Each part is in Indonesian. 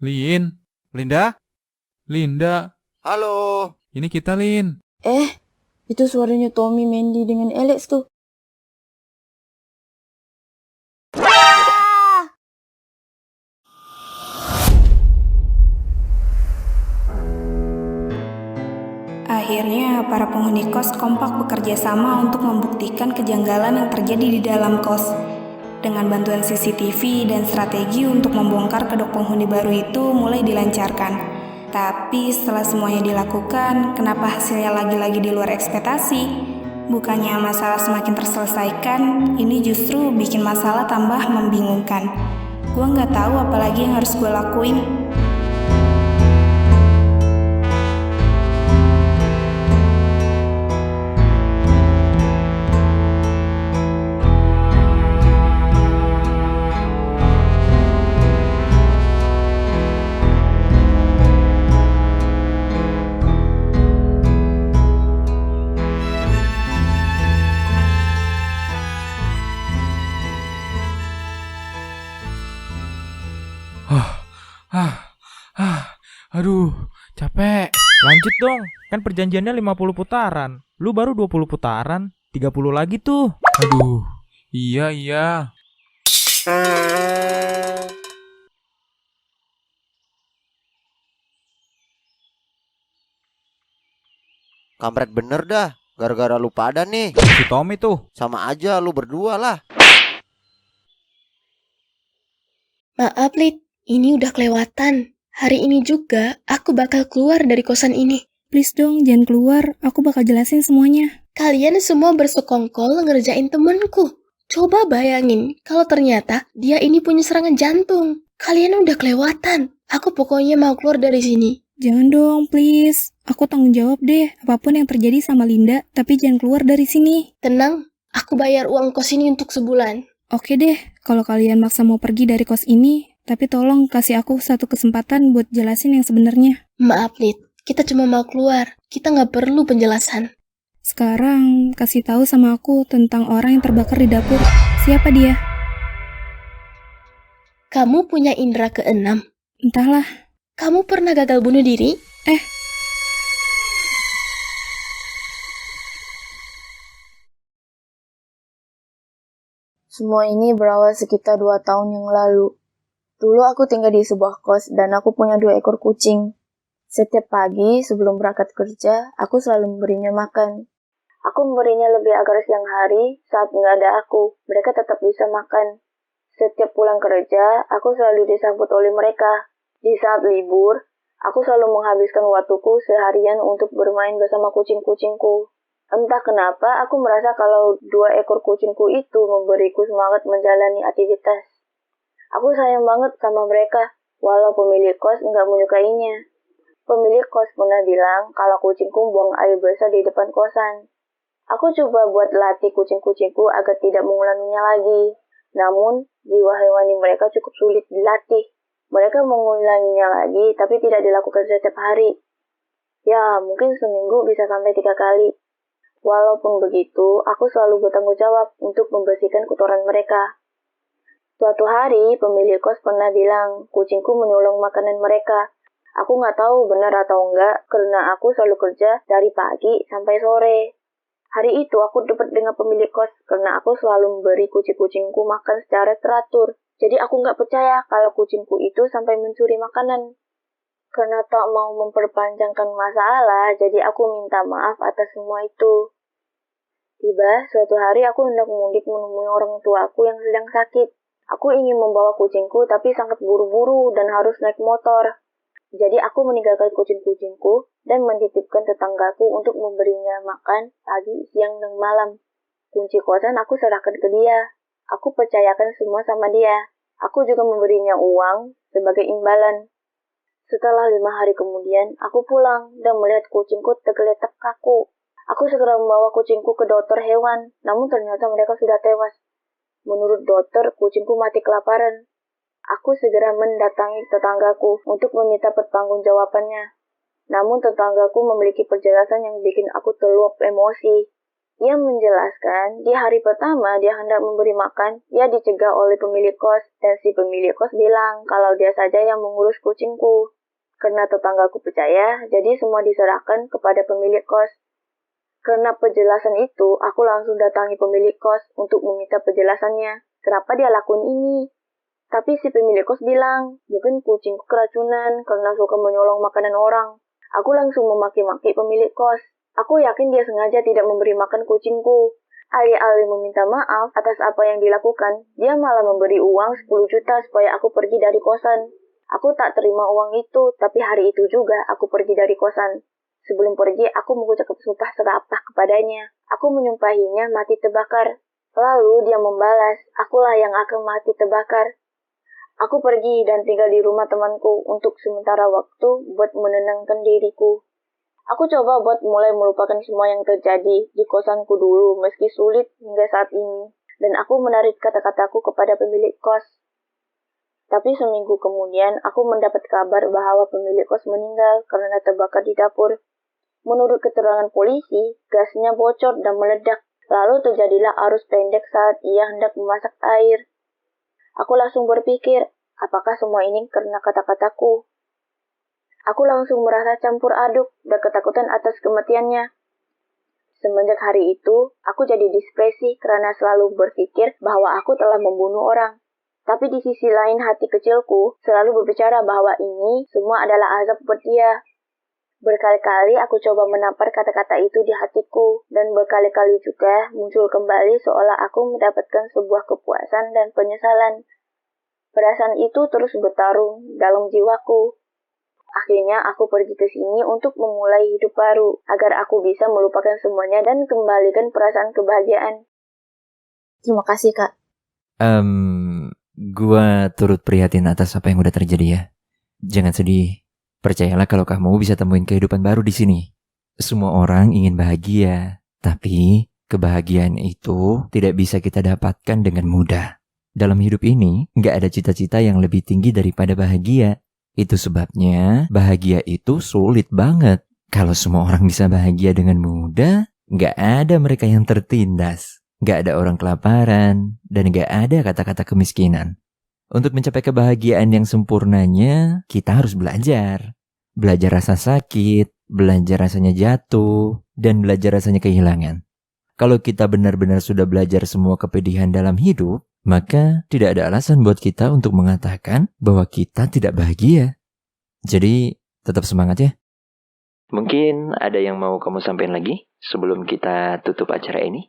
Lin, Linda, Linda, Halo. ini kita Lin. Itu suaranya Tommy, Mandy dengan Alex tuh. Akhirnya, para penghuni kos kompak bekerja sama untuk membuktikan kejanggalan yang terjadi di dalam kos. Dengan bantuan CCTV dan strategi untuk membongkar kedok penghuni baru itu mulai dilancarkan. Tapi setelah semuanya dilakukan, kenapa hasilnya lagi-lagi di luar ekspektasi? Bukannya masalah semakin terselesaikan, ini justru bikin masalah tambah membingungkan. Gue nggak tahu apalagi yang harus gue lakuin. Aduh, capek. Lanjut dong, kan perjanjiannya 50 putaran. Lu baru 20 putaran, 30 lagi tuh. Aduh, iya. Kampret bener dah. Gara-gara lu pada nih. Si Tommy tuh. Sama aja lu berdua lah. Maaf, Lid. Ini udah kelewatan. Hari ini juga aku bakal keluar dari kosan ini. Please dong, jangan keluar. Aku bakal jelasin semuanya. Kalian semua bersekongkol ngerjain temenku. Coba bayangin kalau ternyata dia ini punya serangan jantung. Kalian udah kelewatan. Aku pokoknya mau keluar dari sini. Jangan dong, please. Aku tanggung jawab deh apapun yang terjadi sama Linda, tapi jangan keluar dari sini. Tenang, aku bayar uang kos ini untuk sebulan. Oke deh, kalau kalian maksa mau pergi dari kos ini, tapi tolong kasih aku satu kesempatan buat jelasin yang sebenarnya. Maaf, Lid. Kita cuma mau keluar. Kita nggak perlu penjelasan. Sekarang, kasih tahu sama aku tentang orang yang terbakar di dapur. Siapa dia? Kamu punya indera keenam. Entahlah. Kamu pernah gagal bunuh diri? Semua ini berawal sekitar 2 tahun yang lalu. Dulu aku tinggal di sebuah kos dan aku punya 2 ekor kucing. Setiap pagi sebelum berangkat kerja, aku selalu memberinya makan. Aku memberinya lebih agar siang hari saat nggak ada aku, mereka tetap bisa makan. Setiap pulang kerja, aku selalu disambut oleh mereka. Di saat libur, aku selalu menghabiskan waktuku seharian untuk bermain bersama kucing-kucingku. Entah kenapa, aku merasa kalau 2 ekor kucingku itu memberiku semangat menjalani aktivitas. Aku sayang banget sama mereka, walau pemilik kos nggak menyukainya. Pemilik kos pernah bilang kalau kucingku buang air besar di depan kosan. Aku coba buat latih kucing-kucingku agar tidak mengulanginya lagi. Namun, jiwa hewani mereka cukup sulit dilatih. Mereka mengulanginya lagi, tapi tidak dilakukan setiap hari. Ya, mungkin seminggu bisa sampai 3 kali. Walaupun begitu, aku selalu bertanggung jawab untuk membersihkan kotoran mereka. Suatu hari, pemilik kos pernah bilang, kucingku menyolong makanan mereka. Aku nggak tahu benar atau enggak, karena aku selalu kerja dari pagi sampai sore. Hari itu aku debat dengan pemilik kos, karena aku selalu memberi kucing-kucingku makan secara teratur. Jadi aku nggak percaya kalau kucingku itu sampai mencuri makanan. Karena tak mau memperpanjangkan masalah, jadi aku minta maaf atas semua itu. Tiba, suatu hari aku hendak mudik menemui orang tuaku yang sedang sakit. Aku ingin membawa kucingku, tapi sangat buru-buru dan harus naik motor. Jadi aku meninggalkan kucing-kucingku dan menitipkan tetanggaku untuk memberinya makan pagi, siang, dan malam. Kunci kosan aku serahkan ke dia. Aku percayakan semua sama dia. Aku juga memberinya uang sebagai imbalan. Setelah 5 hari kemudian, aku pulang dan melihat kucingku tergeletak kaku. Aku segera membawa kucingku ke dokter hewan, namun ternyata mereka sudah tewas. Menurut dokter, kucingku mati kelaparan. Aku segera mendatangi tetanggaku untuk meminta pertanggungjawabannya. Namun tetanggaku memiliki penjelasan yang bikin aku terluap emosi. Ia menjelaskan, di hari pertama dia hendak memberi makan, ia dicegah oleh pemilik kos, dan si pemilik kos bilang kalau dia saja yang mengurus kucingku. Karena tetanggaku percaya, jadi semua diserahkan kepada pemilik kos. Karena penjelasan itu, aku langsung datangi pemilik kos untuk meminta penjelasannya. Kenapa dia lakuin ini? Tapi si pemilik kos bilang, mungkin kucingku keracunan karena suka menyolong makanan orang. Aku langsung memaki-maki pemilik kos. Aku yakin dia sengaja tidak memberi makan kucingku. Alih-alih meminta maaf atas apa yang dilakukan, dia malah memberi uang 10 juta supaya aku pergi dari kosan. Aku tak terima uang itu, tapi hari itu juga aku pergi dari kosan. Sebelum pergi, aku mengucapkan sumpah serapah kepadanya. Aku menyumpahinya mati terbakar. Lalu dia membalas, akulah yang akan mati terbakar. Aku pergi dan tinggal di rumah temanku untuk sementara waktu buat menenangkan diriku. Aku coba buat mulai melupakan semua yang terjadi di kosanku dulu meski sulit hingga saat ini. Dan aku menarik kata-kataku kepada pemilik kos. Tapi seminggu kemudian aku mendapat kabar bahwa pemilik kos meninggal karena terbakar di dapur. Menurut keterangan polisi, gasnya bocor dan meledak. Lalu terjadilah arus pendek saat ia hendak memasak air. Aku langsung berpikir, apakah semua ini karena kata-kataku? Aku langsung merasa campur aduk dan ketakutan atas kematiannya. Semenjak hari itu, aku jadi depresi karena selalu berpikir bahwa aku telah membunuh orang. Tapi di sisi lain hati kecilku selalu berbicara bahwa ini semua adalah azab buat dia. Berkali-kali aku coba menampar kata-kata itu di hatiku, dan berkali-kali juga muncul kembali seolah aku mendapatkan sebuah kepuasan dan penyesalan. Perasaan itu terus bertarung dalam jiwaku. Akhirnya aku pergi ke sini untuk memulai hidup baru, agar aku bisa melupakan semuanya dan kembalikan perasaan kebahagiaan. Terima kasih, Kak. Gua turut prihatin atas apa yang udah terjadi ya. Jangan sedih. Percayalah kalau kamu bisa temuin kehidupan baru di sini. Semua orang ingin bahagia, tapi kebahagiaan itu tidak bisa kita dapatkan dengan mudah. Dalam hidup ini, nggak ada cita-cita yang lebih tinggi daripada bahagia. Itu sebabnya bahagia itu sulit banget. Kalau semua orang bisa bahagia dengan mudah, nggak ada mereka yang tertindas. Nggak ada orang kelaparan, dan nggak ada kata-kata kemiskinan. Untuk mencapai kebahagiaan yang sempurnanya, kita harus belajar. Belajar rasa sakit, belajar rasanya jatuh, dan belajar rasanya kehilangan. Kalau kita benar-benar sudah belajar semua kepedihan dalam hidup, maka tidak ada alasan buat kita untuk mengatakan bahwa kita tidak bahagia. Jadi, tetap semangat ya. Mungkin ada yang mau kamu sampaikan lagi sebelum kita tutup acara ini?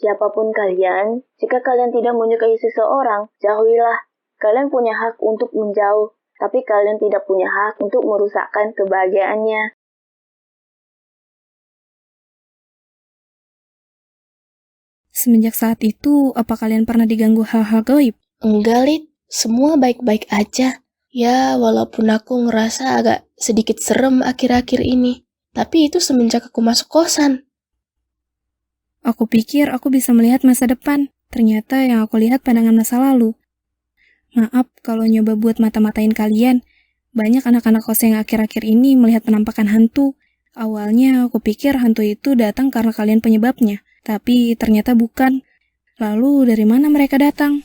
Siapapun kalian, jika kalian tidak menyukai seseorang, jauhilah. Kalian punya hak untuk menjauh, tapi kalian tidak punya hak untuk merusakkan kebahagiaannya. Semenjak saat itu, apa kalian pernah diganggu hal-hal gaib? Enggak, Lid. Semua baik-baik aja. Ya, walaupun aku ngerasa agak sedikit serem akhir-akhir ini. Tapi itu semenjak aku masuk kosan. Aku pikir aku bisa melihat masa depan. Ternyata yang aku lihat pandangan masa lalu. Maaf kalau nyoba buat mata-matain kalian. Banyak anak-anak kos yang akhir-akhir ini melihat penampakan hantu. Awalnya aku pikir hantu itu datang karena kalian penyebabnya. Tapi ternyata bukan. Lalu dari mana mereka datang?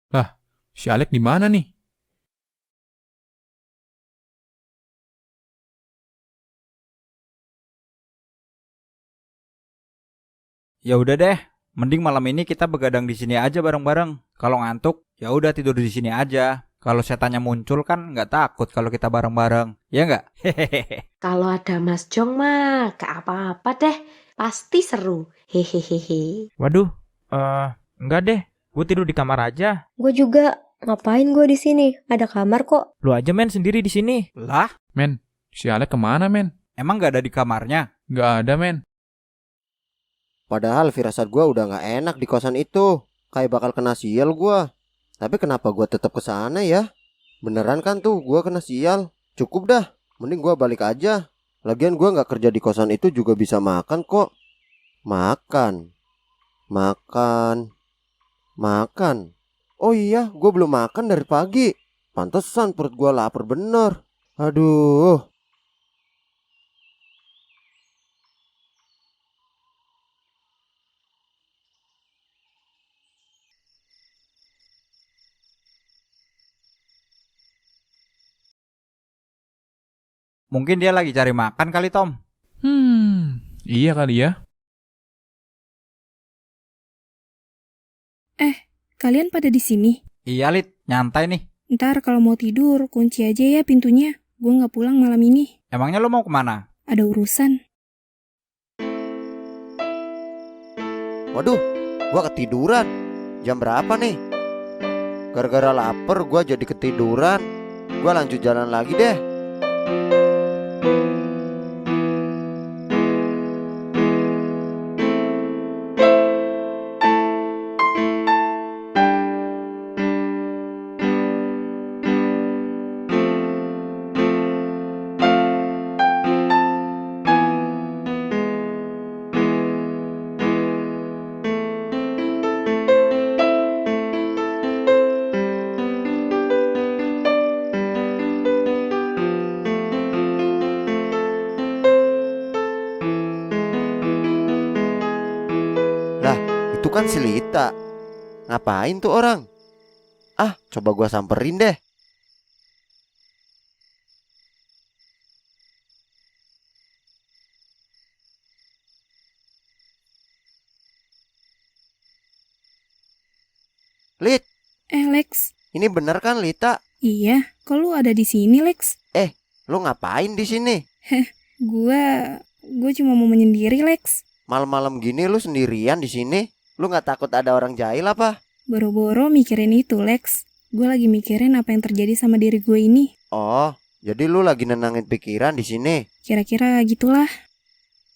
Lah, si Alek di mana nih? Ya udah deh, mending malam ini kita begadang di sini aja bareng-bareng. Kalau ngantuk, ya udah tidur di sini aja. Kalau setannya muncul kan nggak takut kalau kita bareng-bareng, ya nggak? Hehehe. Kalau ada Mas Jong mah gak apa-apa deh, pasti seru. Hehehe. Waduh, enggak deh, gue tidur di kamar aja. Gue juga. Ngapain gue di sini? Ada kamar kok. Lu aja men sendiri di sini. Lah, Men, si Alek kemana, men? emang nggak ada di kamarnya? Nggak ada, men. Padahal firasat gue udah gak enak di kosan itu. Kayak bakal kena sial gue. Tapi kenapa gue tetap ke sana ya? Beneran kan tuh gue kena sial? Cukup dah, mending gue balik aja. Lagian gue gak kerja di kosan itu juga bisa makan kok. Makan. Oh iya, gue belum makan dari pagi. Pantesan perut gue lapar bener. Aduh. Mungkin dia lagi cari makan kali, Tom. Iya kali ya. Kalian pada di sini? Iya, Lid. Nyantai nih. Ntar kalau mau tidur, kunci aja ya pintunya. Gue nggak pulang malam ini. Emangnya lo mau kemana? Ada urusan. Waduh, gue ketiduran. Jam berapa nih? Gara-gara lapar gue jadi ketiduran. Gue lanjut jalan lagi deh. Itu kan si Lita. Ngapain tuh orang? Coba gua samperin deh. Lit, Lex. ini bener kan Lita? Iya, kok lu ada di sini, Lex? Lu ngapain di sini? Gue cuma mau menyendiri, Lex. Malam-malam gini lu sendirian di sini? Lu nggak takut ada orang jahil apa? Boro-boro mikirin itu, Lex. Gue lagi mikirin apa yang terjadi sama diri gue ini. Oh, jadi lu lagi nenangin pikiran di sini? Kira-kira gitulah.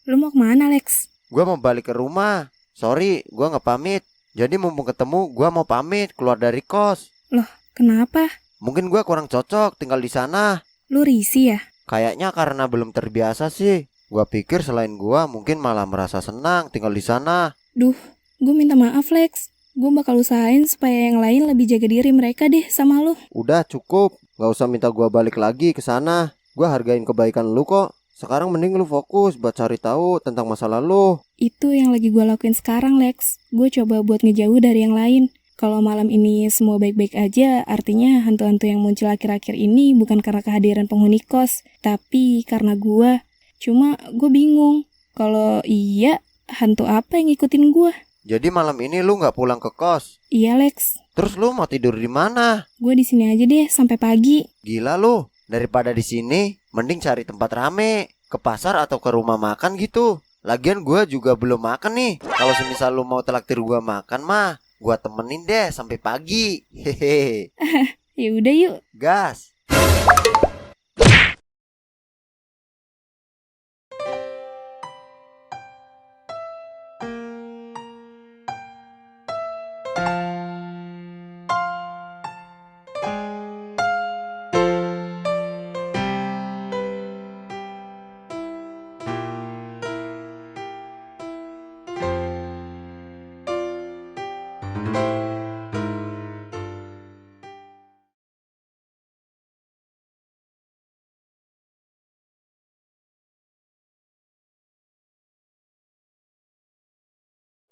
Lu mau kemana, Lex? Gua mau balik ke rumah. Sorry, gua nggak pamit. Jadi mumpung ketemu, gua mau pamit keluar dari kos. Kenapa? Mungkin gua kurang cocok tinggal di sana. Lu risih ya? Kayaknya karena belum terbiasa sih. Gua pikir selain gua mungkin malah merasa senang tinggal di sana. Gue minta maaf, Lex. Gue bakal usahain supaya yang lain lebih jaga diri mereka deh sama lu. Udah cukup, gak usah minta gua balik lagi ke sana. Gua hargain kebaikan lu kok. Sekarang mending lu fokus buat cari tahu tentang masa lalu. Itu yang lagi gue lakuin sekarang, Lex. Gue coba buat ngejauh dari yang lain. Kalau malam ini semua baik-baik aja, artinya hantu-hantu yang muncul akhir-akhir ini bukan karena kehadiran penghuni kos, tapi karena gue. Cuma gue bingung. Kalau iya, hantu apa yang ngikutin gue? Jadi malam ini lu gak pulang ke kos? Iya, Lex. Terus lu mau tidur di mana? Gue di sini aja deh sampai pagi. Gila lu, daripada di sini, mending cari tempat rame, ke pasar atau ke rumah makan gitu. Lagian gue juga belum makan nih. Kalau semisal lu mau traktir gue makan mah, gue temenin deh sampai pagi. Hehe. Ya udah yuk. Gas.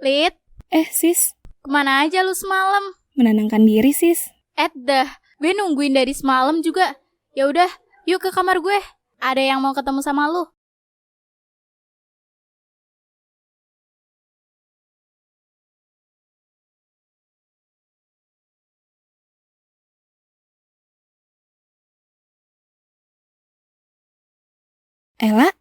Lid, Sis. kemana aja lu semalam? Menenangkan diri, sis. Dah, gue nungguin dari semalam juga. Ya udah, yuk ke kamar gue. Ada yang mau ketemu sama lu. Ella,